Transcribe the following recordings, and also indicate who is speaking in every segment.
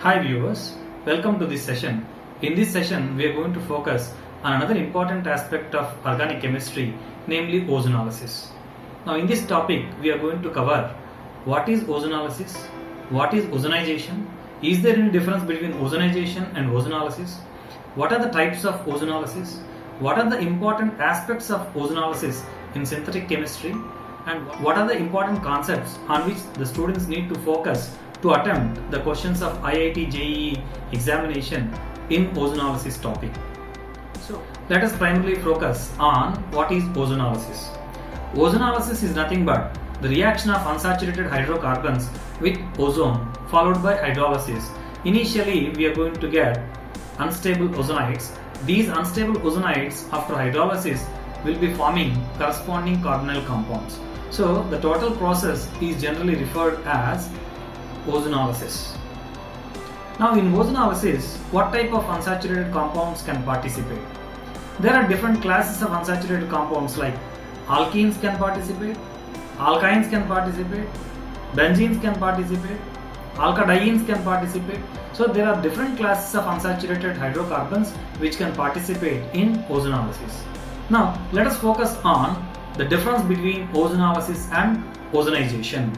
Speaker 1: Hi viewers, welcome to this session. In this session, we are going to focus on another important aspect of organic chemistry, namely ozonolysis. Now in this topic, we are going to cover what is ozonolysis, what is ozonization, is there any difference between ozonization and ozonolysis, what are the types of ozonolysis, what are the important aspects of ozonolysis in synthetic chemistry, and what are the important concepts on which the students need to focus to attempt the questions of IIT JEE examination in ozonolysis topic. So let us primarily focus on what is ozonolysis. Ozonolysis is nothing but the reaction of unsaturated hydrocarbons with ozone followed by hydrolysis. Initially we are going to get unstable ozonides. These unstable ozonides after hydrolysis will be forming corresponding carbonyl compounds. So the total process is generally referred as ozonolysis. Now in ozonolysis, what type of unsaturated compounds can participate? There are different classes of unsaturated compounds like alkenes can participate, alkynes can participate, benzenes can participate, alkadienes can participate. So there are different classes of unsaturated hydrocarbons which can participate in ozonolysis. Now let us focus on the difference between ozonolysis and ozonization.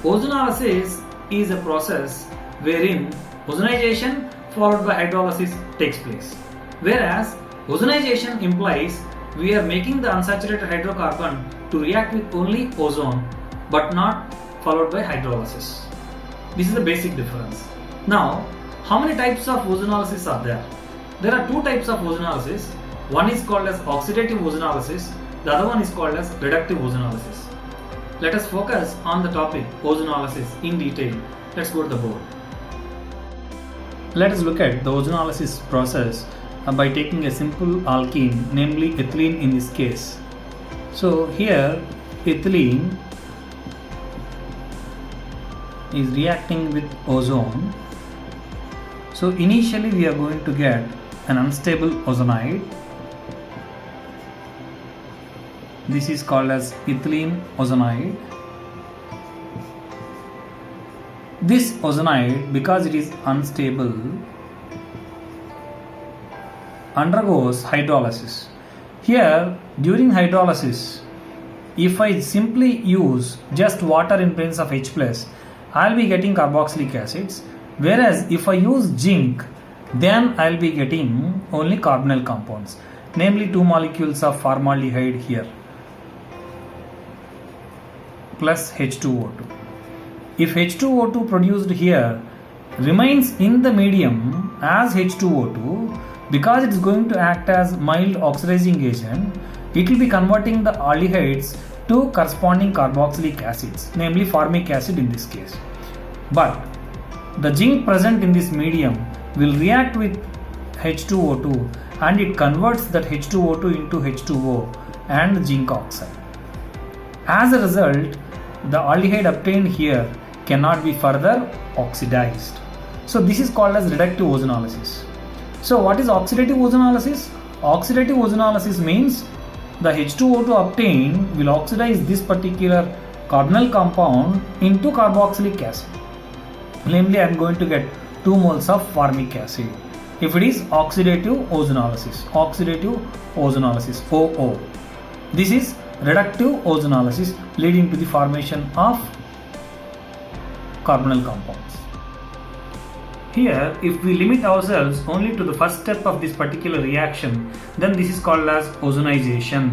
Speaker 1: Ozonolysis is a process wherein ozonization followed by hydrolysis takes place, whereas ozonization implies we are making the unsaturated hydrocarbon to react with only ozone but not followed by hydrolysis. This is the basic difference. Now, how many types of ozonolysis are there? There are two types of ozonolysis. One is called as oxidative ozonolysis, the other one is called as reductive ozonolysis. Let us focus on the topic ozonolysis in detail. Let's go to the board. Let us look at the ozonolysis process by taking a simple alkene, namely ethylene in this case. So here ethylene is reacting with ozone. So initially we are going to get an unstable ozonide. This is called as ethylene ozonide. This ozonide, because it is unstable, undergoes hydrolysis. Here, during hydrolysis, if I simply use just water in presence of H+, I will be getting carboxylic acids, whereas if I use zinc, then I will be getting only carbonyl compounds, namely two molecules of formaldehyde here plus H2O2. If H2O2 produced here remains in the medium as H2O2, because it is going to act as mild oxidizing agent, it will be converting the aldehydes to corresponding carboxylic acids, namely formic acid in this case. But the zinc present in this medium will react with H2O2 and it converts that H2O2 into H2O and zinc oxide. As a result, the aldehyde obtained here cannot be further oxidized. So this is called as reductive ozonolysis. So what is oxidative ozonolysis? Oxidative ozonolysis means the H2O2 obtained will oxidize this particular carbonyl compound into carboxylic acid. Namely, I am going to get 2 moles of formic acid. If it is oxidative ozonolysis, OO. This is reductive ozonolysis leading to the formation of carbonyl compounds. Here, if we limit ourselves only to the first step of this particular reaction, then this is called as ozonization.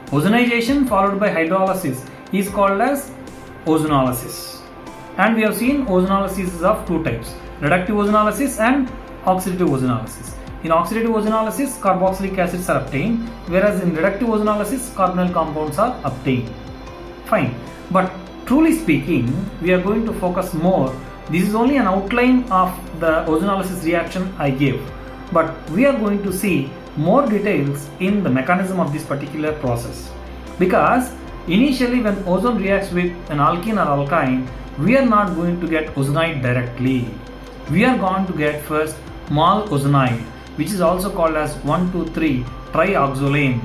Speaker 1: Ozonization followed by hydrolysis is called as ozonolysis. And we have seen ozonolysis is of two types, reductive ozonolysis and oxidative ozonolysis. In oxidative ozonolysis, carboxylic acids are obtained, whereas in reductive ozonolysis, carbonyl compounds are obtained. Fine. But truly speaking, we are going to focus more. This is only an outline of the ozonolysis reaction I gave. But we are going to see more details in the mechanism of this particular process. Because initially when ozone reacts with an alkene or alkyne, we are not going to get ozonide directly. We are going to get first mol ozonide, which is also called as 1,2,3 trioxolane.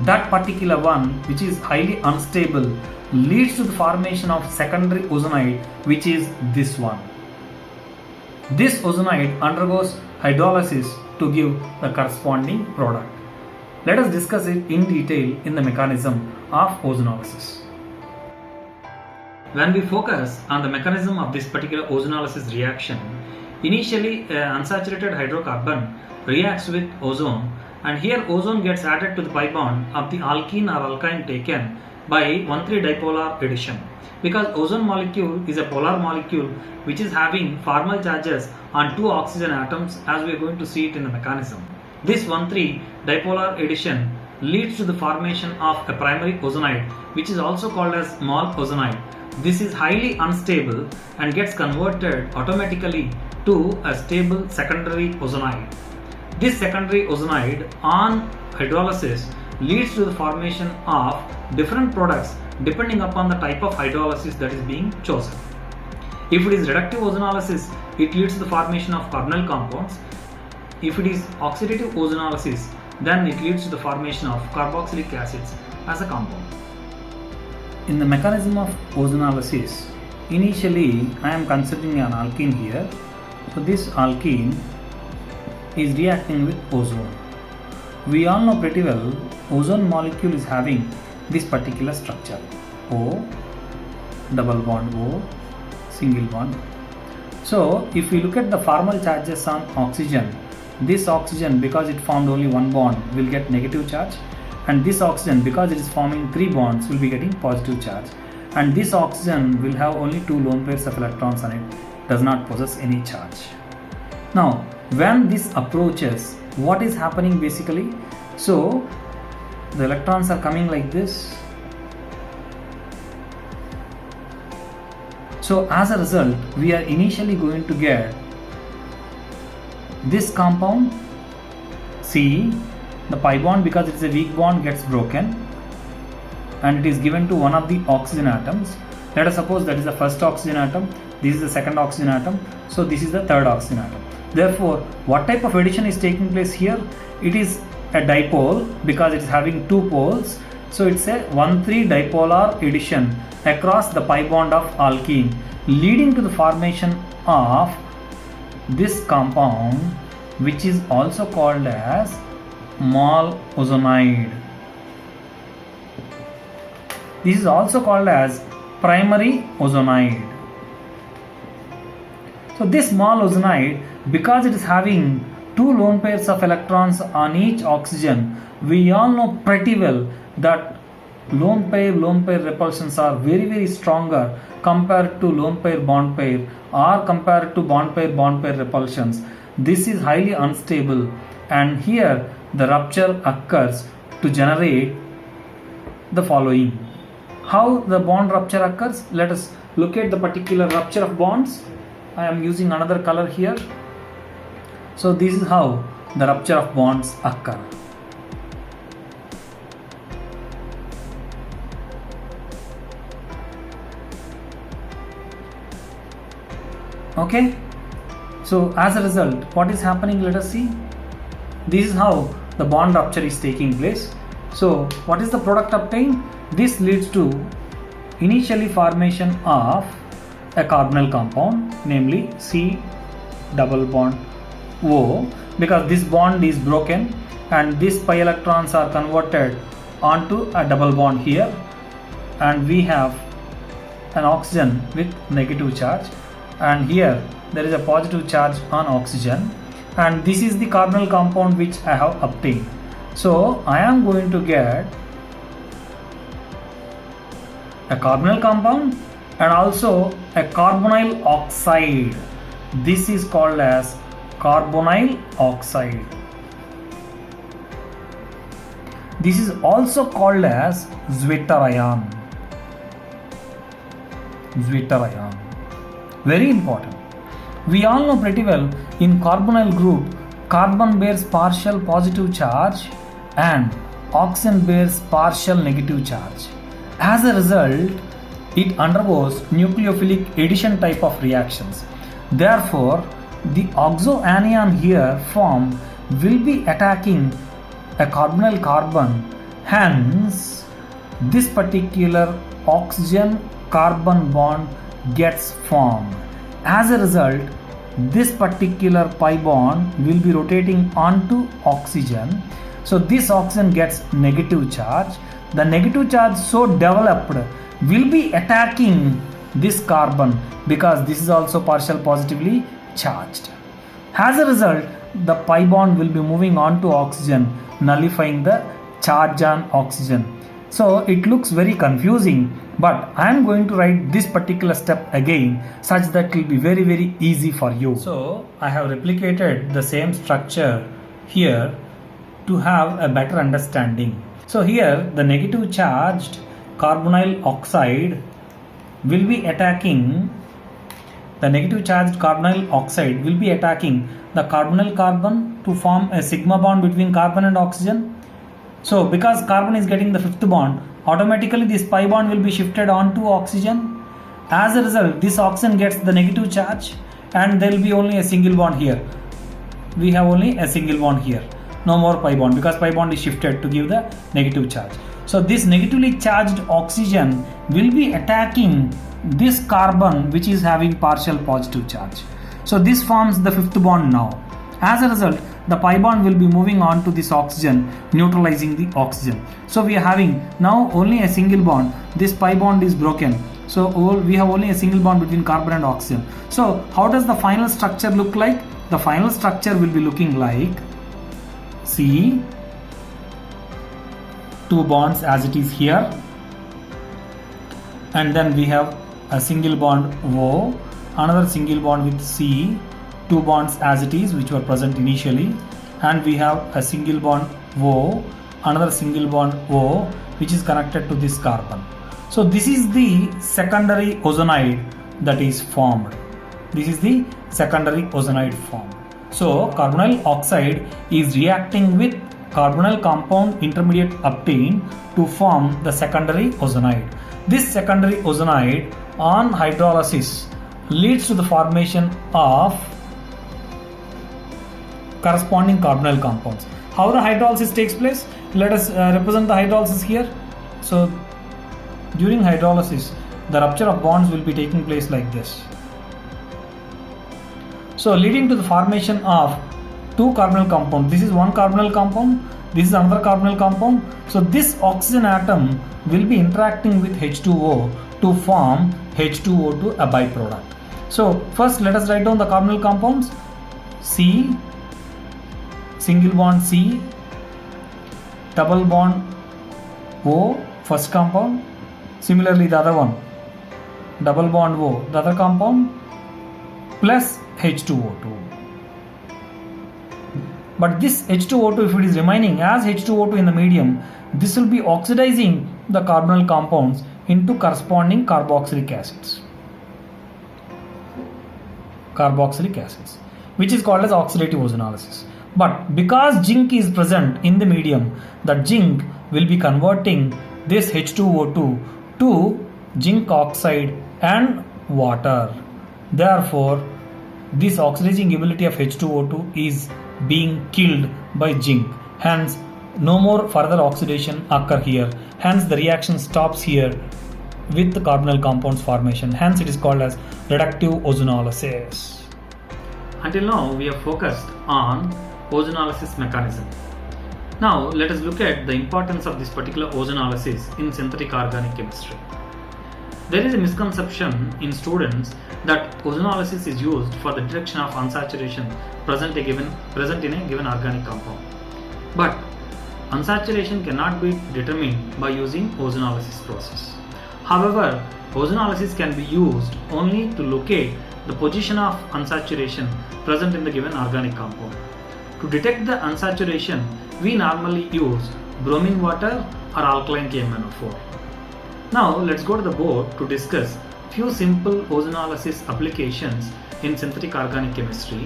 Speaker 1: That particular one, which is highly unstable, leads to the formation of secondary ozonide, which is this one. This ozonide undergoes hydrolysis to give the corresponding product. Let us discuss it in detail in the mechanism of ozonolysis. When we focus on the mechanism of this particular ozonolysis reaction, initially unsaturated hydrocarbon reacts with ozone, and here ozone gets added to the pi bond of the alkene or alkyne taken by 1,3-dipolar addition. Because ozone molecule is a polar molecule which is having formal charges on two oxygen atoms, as we are going to see it in the mechanism. This 1,3-dipolar addition leads to the formation of a primary ozonide, which is also called as mol ozonide. This is highly unstable and gets converted automatically to a stable secondary ozonide. This secondary ozonide on hydrolysis leads to the formation of different products depending upon the type of hydrolysis that is being chosen. If it is reductive ozonolysis, it leads to the formation of carbonyl compounds. If it is oxidative ozonolysis, then it leads to the formation of carboxylic acids as a compound. In the mechanism of ozonolysis, initially I am considering an alkene here. So this alkene is reacting with ozone. We all know pretty well ozone molecule is having this particular structure: O, double bond O, single bond. So if we look at the formal charges on oxygen, this oxygen, because it formed only one bond, will get negative charge, and this oxygen, because it is forming three bonds, will be getting positive charge, and this oxygen will have only two lone pairs of electrons on it, does not possess any charge. Now when this approaches, what is happening basically? So the electrons are coming like this. So as a result, we are initially going to get this compound C. The pi bond, because it is a weak bond, gets broken and it is given to one of the oxygen atoms. Let us suppose that is the first oxygen atom, this is the second oxygen atom, so this is the third oxygen atom. Therefore, what type of addition is taking place here? It is a dipole because it is having two poles. So it's a 1,3-dipolar addition across the pi bond of alkene, leading to the formation of this compound, which is also called as mol ozonide. This is also called as primary ozonide. So this mol ozonide, because it is having two lone pairs of electrons on each oxygen, we all know pretty well that lone pair repulsions are very stronger compared to lone pair bond pair, or compared to bond pair repulsions. This is highly unstable, and here the rupture occurs to generate the following. How the bond rupture occurs? Let us look at the particular rupture of bonds. I am using another color here. So this is how the rupture of bonds occur. Okay, so as a result, what is happening? Let us see. This is how the bond rupture is taking place. So what is the product obtained? This leads to initially formation of a carbonyl compound, namely C double bond O, because this bond is broken and these pi electrons are converted onto a double bond here, and we have an oxygen with negative charge, and here there is a positive charge on oxygen, and this is the carbonyl compound which I have obtained. So I am going to get a carbonyl compound and also a carbonyl oxide. This is called as carbonyl oxide. This is also called as Zwitter ion. Zwitter ion. Very important. We all know pretty well in carbonyl group, carbon bears partial positive charge and oxygen bears partial negative charge. As a result, it undergoes nucleophilic addition type of reactions. Therefore, the oxoanion here formed will be attacking a carbonyl carbon. Hence, this particular oxygen carbon bond gets formed. As a result, this particular pi bond will be rotating onto oxygen. So this oxygen gets negative charge. The negative charge so developed will be attacking this carbon because this is also partial positively charged. As a result, the pi bond will be moving on to oxygen, nullifying the charge on oxygen. So it looks very confusing, but I am going to write this particular step again such that it will be very easy for you. So I have replicated the same structure here to have a better understanding. So here the negative charged carbonyl oxide will be attacking the carbonyl carbon to form a sigma bond between carbon and oxygen. So because carbon is getting the fifth bond, automatically this pi bond will be shifted onto oxygen. As a result, this oxygen gets the negative charge and there will be only a single bond here. We have only a single bond here. No more pi bond because pi bond is shifted to give the negative charge. So this negatively charged oxygen will be attacking this carbon which is having partial positive charge. So this forms the fifth bond now. As a result, the pi bond will be moving on to this oxygen, neutralizing the oxygen. So we are having now only a single bond. This pi bond is broken. So we have only a single bond between carbon and oxygen. So how does the final structure look like? The final structure will be looking like C, two bonds as it is here, and then we have a single bond O, another single bond with C, two bonds as it is which were present initially, and we have a single bond O, another single bond O which is connected to this carbon. So this is the secondary ozonide that is formed. This is the secondary ozonide formed. So carbonyl oxide is reacting with carbonyl compound intermediate obtained to form the secondary ozonide. This secondary ozonide on hydrolysis leads to the formation of corresponding carbonyl compounds. How the hydrolysis takes place? Let us represent the hydrolysis here. So during hydrolysis, the rupture of bonds will be taking place like this. So leading to the formation of two carbonyl compounds. This is one carbonyl compound, this is another carbonyl compound. So this oxygen atom will be interacting with H2O to form H2O2, a byproduct. So first let us write down the carbonyl compounds. C, single bond C, double bond O, first compound. Similarly the other one, double bond O, the other compound, plus H2O2. But this H2O2, if it is remaining as H2O2 in the medium, this will be oxidizing the carbonyl compounds into corresponding carboxylic acids, which is called as oxidative ozonolysis. But because zinc is present in the medium, the zinc will be converting this H2O2 to zinc oxide and water. Therefore, this oxidizing ability of H2O2 is being killed by zinc. Hence, no more further oxidation occur here. Hence, the reaction stops here with the carbonyl compounds formation. Hence, it is called as reductive ozonolysis. Until now, we have focused on ozonolysis mechanism. Now, let us look at the importance of this particular ozonolysis in synthetic organic chemistry. There is a misconception in students that ozonolysis is used for the detection of unsaturation present in a given organic compound. But unsaturation cannot be determined by using ozonolysis process. However, ozonolysis can be used only to locate the position of unsaturation present in the given organic compound. To detect the unsaturation, we normally use bromine water or alkaline KMnO4. Now let's go to the board to discuss few simple ozonolysis applications in synthetic organic chemistry,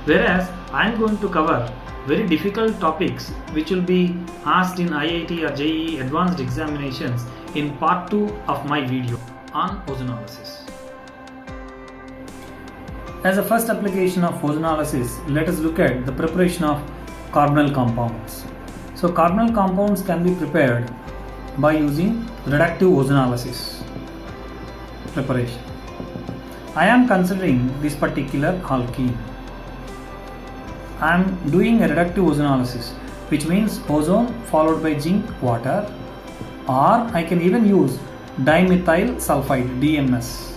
Speaker 1: whereas I am going to cover very difficult topics which will be asked in IIT or JEE advanced examinations in part 2 of my video on ozonolysis. As a first application of ozonolysis, let us look at the preparation of carbonyl compounds. So carbonyl compounds can be prepared by using reductive ozonolysis preparation. I am considering this particular alkene. I am doing a reductive ozonolysis, which means ozone followed by zinc, water, or I can even use dimethyl sulfide, DMS.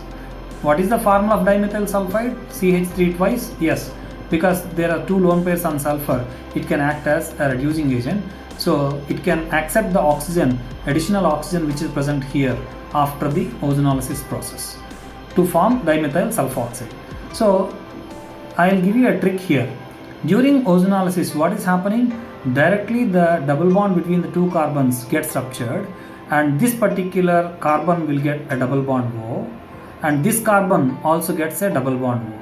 Speaker 1: What is the formula of dimethyl sulfide? CH3 twice? Yes, because there are two lone pairs on sulfur, it can act as a reducing agent. So it can accept the oxygen, additional oxygen which is present here after the ozonolysis process to form dimethyl sulfoxide. So I will give you a trick here. During ozonolysis, what is happening? Directly the double bond between the two carbons gets ruptured, and this particular carbon will get a double bond O, and this carbon also gets a double bond O.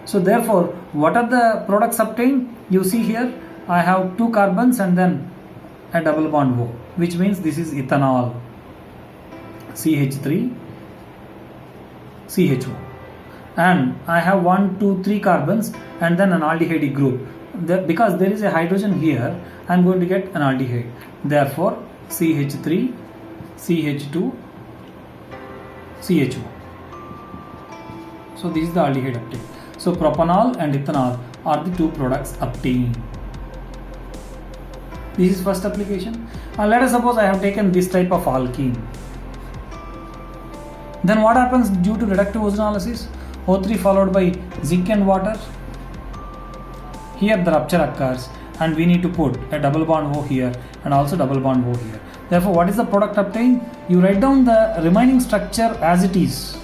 Speaker 1: So therefore, what are the products obtained? You see here, I have two carbons and then a double bond O, which means this is ethanol, CH3, CHO. And I have 1, 2, 3 carbons and then an aldehyde group. Because there is a hydrogen here, I am going to get an aldehyde. Therefore, CH3, CH2, CHO. So this is the aldehyde obtained. So propanol and ethanol are the two products obtained. This is first application. Let us suppose I have taken this type of alkene. Then what happens due to reductive ozonolysis? O3 followed by zinc and water. Here the rupture occurs and we need to put a double bond O here and also double bond O here. Therefore, what is the product obtained? You write down the remaining structure as it is.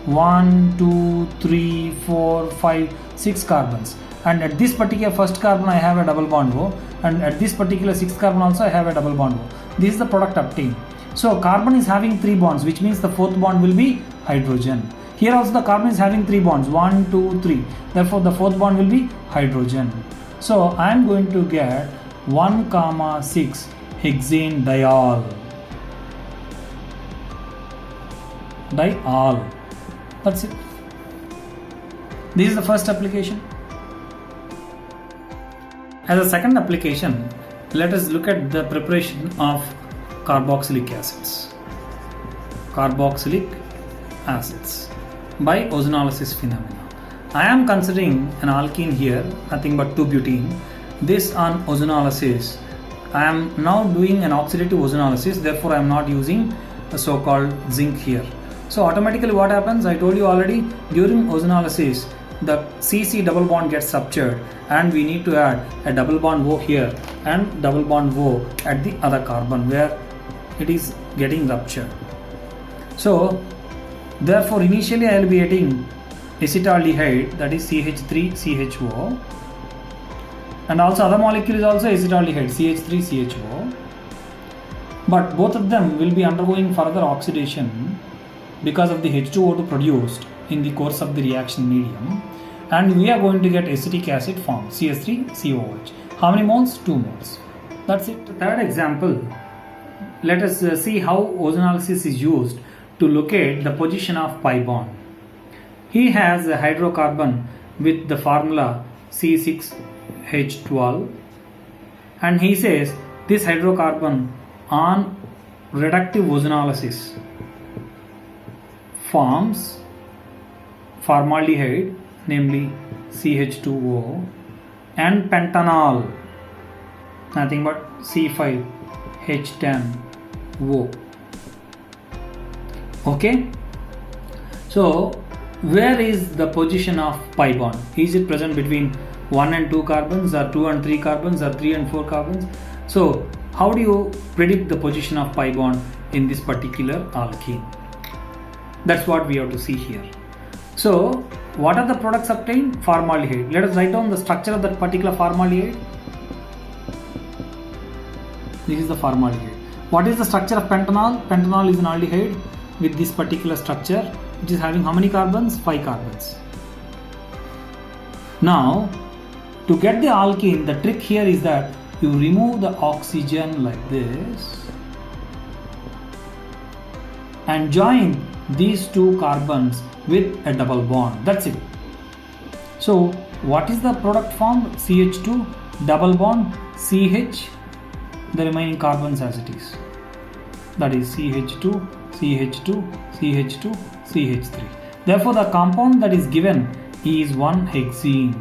Speaker 1: 1, 2, 3, 4, 5, 6 carbons. And at this particular first carbon I have a double bond O, and at this particular sixth carbon also I have a double bond O. This is the product obtained. So carbon is having 3 bonds, which means the fourth bond will be hydrogen. Here also the carbon is having 3 bonds, 1, 2, 3. Therefore the fourth bond will be hydrogen. So I am going to get 1,6 hexane diol. Diol. That's it. This is the first application. As a second application, let us look at the preparation of carboxylic acids. Carboxylic acids by ozonolysis phenomena. I am considering an alkene here, nothing but 2-butene. This on ozonolysis, I am now doing an oxidative ozonolysis, therefore I am not using the so-called zinc here. So automatically what happens, I told you already, during ozonolysis, the CC double bond gets ruptured and we need to add a double bond O here and double bond O at the other carbon where it is getting ruptured. So therefore initially I will be adding acetaldehyde, that is CH3CHO, and also other molecule is also acetaldehyde, CH3CHO, but both of them will be undergoing further oxidation because of the H2O2 produced in the course of the reaction medium, and we are going to get acetic acid formed, CH3COOH. How many moles? 2 moles. That's it. The third example, let us see how ozonolysis is used to locate the position of pi bond. He has a hydrocarbon with the formula C6H12 and he says this hydrocarbon on reductive ozonolysis forms formaldehyde, namely CH2O, and pentanol, nothing but C5H10O. Okay, so where is the position of pi bond? Is it present between 1 and 2 carbons, or 2 and 3 carbons, or 3 and 4 carbons? So how do you predict the position of pi bond in this particular alkene? That's what we have to see here. So what are the products obtained? Formaldehyde. Let us write down the structure of that particular formaldehyde. This is the formaldehyde. What is the structure of pentanol? Pentanol is an aldehyde with this particular structure, which is having how many carbons? 5 carbons. Now, to get the alkene, the trick here is that you remove the oxygen like this and join these 2 carbons with a double bond. That's it. So what is the product formed? CH2 double bond CH, the remaining carbons as it is, that is CH2 CH2 CH2 CH3. Therefore, the compound that is given is 1-hexene.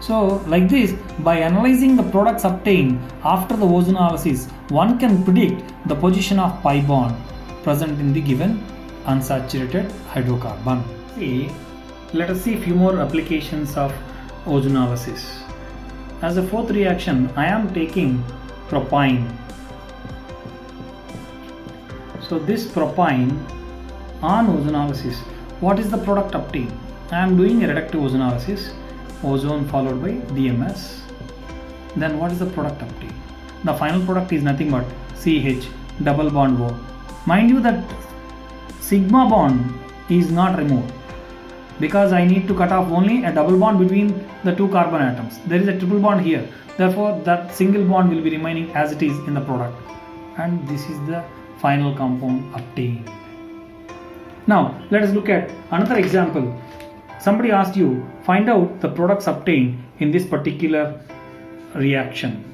Speaker 1: So, like this, by analyzing the products obtained after the ozonolysis, one can predict the position of pi bond present in the given unsaturated hydrocarbon. Let us see few more applications of ozonolysis. As a fourth reaction, I am taking propyne. So this propyne on ozonolysis, what is the product obtained? I am doing a reductive ozonolysis, ozone followed by DMS. Then what is the product obtained? The final product is nothing but CH, double bond O. Mind you that sigma bond is not removed, because I need to cut off only a double bond between the two carbon atoms. There is a triple bond here. Therefore, that single bond will be remaining as it is in the product. And this is the final compound obtained. Now, let us look at another example. Somebody asked you, find out the products obtained in this particular reaction.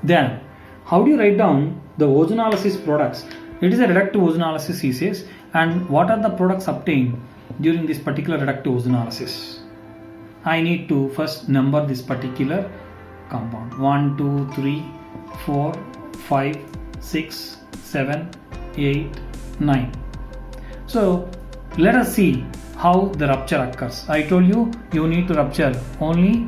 Speaker 1: Then, how do you write down the ozonolysis products? It is a reductive ozonolysis, he says, and what are the products obtained during this particular reductive ozonolysis? I need to first number this particular compound. 1, 2, 3, 4, 5, 6, 7, 8, 9. So, let us see how the rupture occurs. I told you, you need to rupture only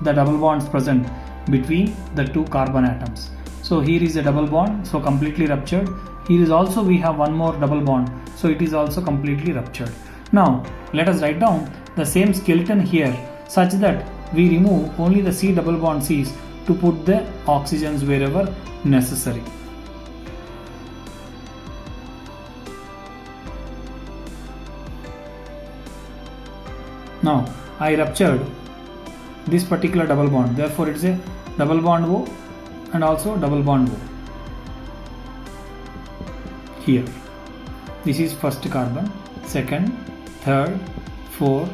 Speaker 1: the double bonds present between the two carbon atoms. So here is a double bond, so completely ruptured. Here is also we have one more double bond, so it is also completely ruptured. Now let us write down the same skeleton here such that we remove only the C double bond C's to put the oxygens wherever necessary. Now I ruptured this particular double bond, therefore it is a double bond O and also double bond O. Here, this is first carbon, second, third, 4,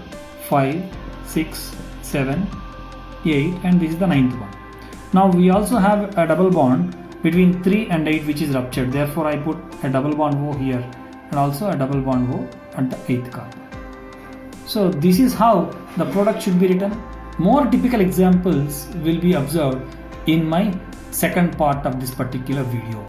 Speaker 1: 5, 6, 7, 8, and this is the ninth one. Now we also have a double bond between 3 and 8 which is ruptured, therefore I put a double bond O here and also a double bond O at the 8th carbon. So this is how the product should be written. More typical examples will be observed in my second part of this particular video.